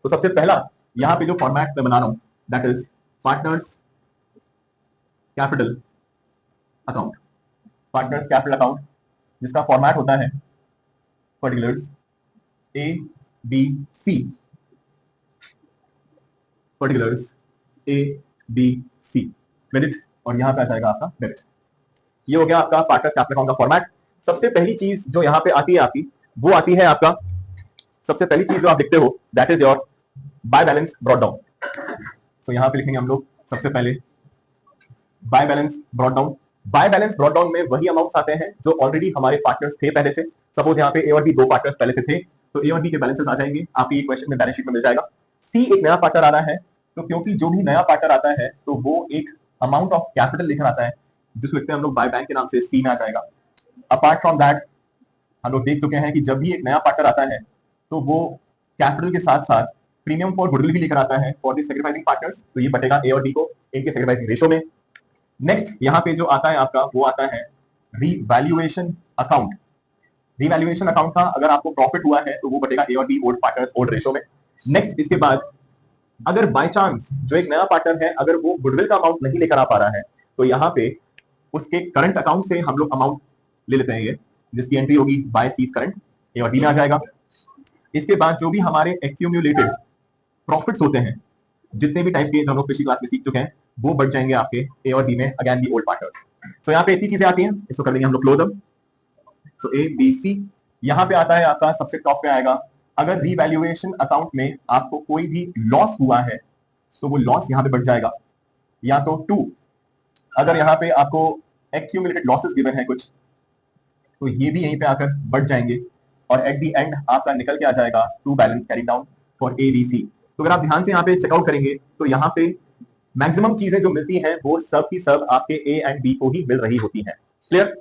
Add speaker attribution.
Speaker 1: तो सबसे पहला यहाँ पे जो फॉर्मेट मैं बना रहा हूं that is partners capital account. Partners capital account जिसका फॉर्मेट होता है particulars A B C, particulars A B C credit, और यहाँ पे आ जाएगा आपका डेबिट। ये हो गया आपका पार्टनर्स कैपिटल अकाउंट का फॉर्मेट। सबसे पहली चीज जो यहाँ पे आती है आपकी, वो आती है आपका, सबसे पहली चीज जो आप लिखते हो that is your by balance brought down. So यहाँ पे लिखेंगे हम लोग सबसे पहले by balance brought down. By balance brought down में वही अमाउंट्स आते हैं जो ऑलरेडी हमारे पार्टनर्स थे पहले से। सपोज यहाँ पे ए और बी दो पार्टनर्स पहले से थे, तो ए और बी के बैलेंसेस आ जाएंगे, आपकी एक क्वेश्चन में बैलेंस शीट में मिल जाएगा। सी एक नया पार्टनर आ रहा है, तो क्योंकि जो भी नया पार्टनर आता है तो वो एक अमाउंट ऑफ कैपिटल लेकर आता है, जिसको लिखते हैं हम लोग बाय बैंक के नाम से, सी में आ जाएगा। अपार्ट फ्रॉम दैट हम लोग देख चुके हैं कि जब भी एक नया पार्टनर आता है तो वो कैपिटल के साथ साथ प्रीमियम फॉर गुडविल भी लेकर आता है फॉर द सेक्रीफाइसिंग पार्टनर्स, तो ये बटेगा ए और डी को इनके सेक्रीफाइसिंग रेशो में। नेक्स्ट यहाँ पे जो आता है आपका, वो आता है रीवैल्यूएशन अकाउंट। रीवैल्यूएशन अकाउंट का अगर आपको प्रॉफिट हुआ है तो वो बटेगा ए और B old partners old ratio में। नेक्स्ट इसके बाद अगर बाय चांस जो एक नया पार्टनर है अगर वो गुडविल का अमाउंट नहीं लेकर आ पा रहा है, तो यहाँ पे उसके करंट अकाउंट से हम लोग अमाउंट ले लेते हैं, ये जिसकी एंट्री होगी बाय सीज करंट, ए और डी में आ जाएगा। इसके बाद जो भी हमारे एक्यूमुलेटेड प्रॉफिट्स होते हैं, जितने भी टाइप के हम लोग पिछली क्लास में सीख चुके हैं, वो बढ़ जाएंगे आपके ए और डी में, अगेन दी ओल्ड पार्टनर्स। सो यहाँ पे इतनी चीजें आती हैं, इसको कर देंगे हम लोग close up. So A B C यहाँ पे आता है आपका, सबसे टॉप पे आएगा अगर रीवैल्यूएशन अकाउंट में आपको कोई भी लॉस हुआ है तो वो लॉस यहाँ पे बढ़ जाएगा, या तो टू अगर यहाँ पे आपको एक्यूमुलेटेड लॉसेस गिवन है कुछ, तो ये भी यहीं पे आकर बढ़ जाएंगे, और एट द एंड आपका निकल के आ जाएगा to balance carry down for A B C. तो अगर आप ध्यान से यहाँ पे चेकआउट करेंगे तो यहाँ पे मैक्सिमम चीजें जो मिलती हैं वो सब की सब आपके ए एंड बी को ही मिल रही होती हैं। क्लियर?